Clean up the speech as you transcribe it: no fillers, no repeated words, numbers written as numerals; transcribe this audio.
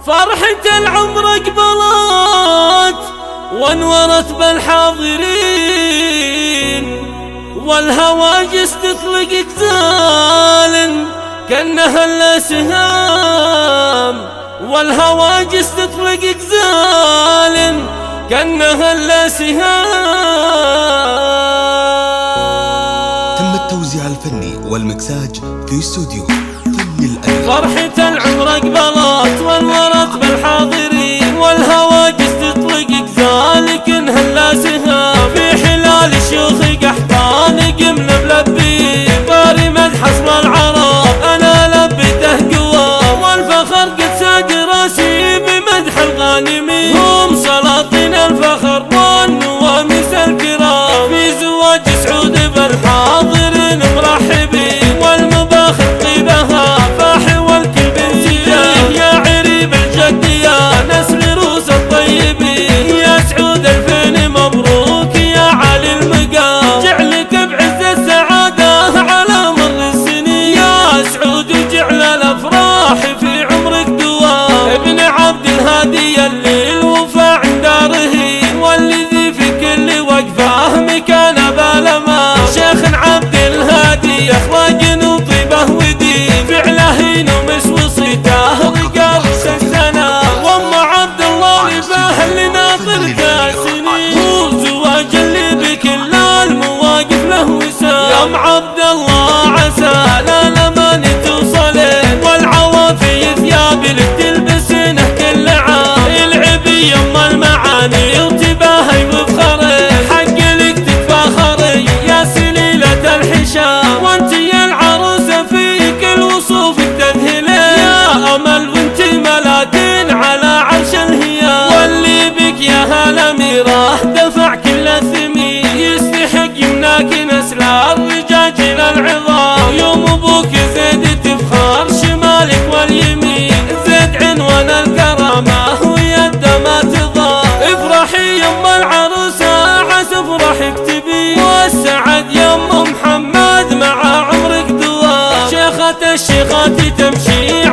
فرحة العمر اقبلت وانورت بالحاضرين، والهواجس تطلق اجزال كأنها السهام، والهواجس تطلق اجزال كأنها السهام. تم التوزيع الفني والمكساج في استوديو فن الألف. فرحة العمر اقبلت وانورت بالحاضرين، والهواجس تطلق اجزال كأنها السهام. في حلال الشيوخ قحطان قمنا ملبين، باري مدح اصل العرب انا لبيته قوام، والفخر قد ساد راسي بمدح الغانمين. هم سلاطين الفخر والنواميس الكرام، في زواج سعود بالحاضرين مرحبين، والمباخر طيبها فاح والكل بنسيان. يا عريب الجد يا نسل روس الطيبين، يا سعود الفين مبروك يا علي المقام، جعلك بعز السعادة على مر السنين. يا سعود جعل الافراح في عمرك دوام، ابن عبد الهادي اللي الوفا عند رهين، والذي في كل وقفه مكان بالما. شيخ عبد الهادي اخلاق وطيبه ودين، فعله ينمس وصيته رقاص السنه. وام عبد الله لباه لناطر كاسنين، وزواج اللي بكل المواقف له وسام. يا ام عبد الله عسى لا لمن توصلين، والعوافي ثياب لك تلبسينه كل عام. العبي يم المعاني وتباهي وفخرين، حق لك تتفاخري يا سليلة الحشام، وانت يا العروسة في كل وصوفك تذهلين. يا امل وانت ملاتين على عرش الهيام، واللي بك يا هالاميرة دفع كل الثمين، يستحق يمناك نسل الرجاج العظام. يوم ابوك زيد تفخر شمالك واليمين، زيد عنوان الكرامة ويد ما تضام. افرحي يم العروسة عسى فرحك تبين، والسعد يم محمد مع عمرك دوام. شيخة الشيخات تمشي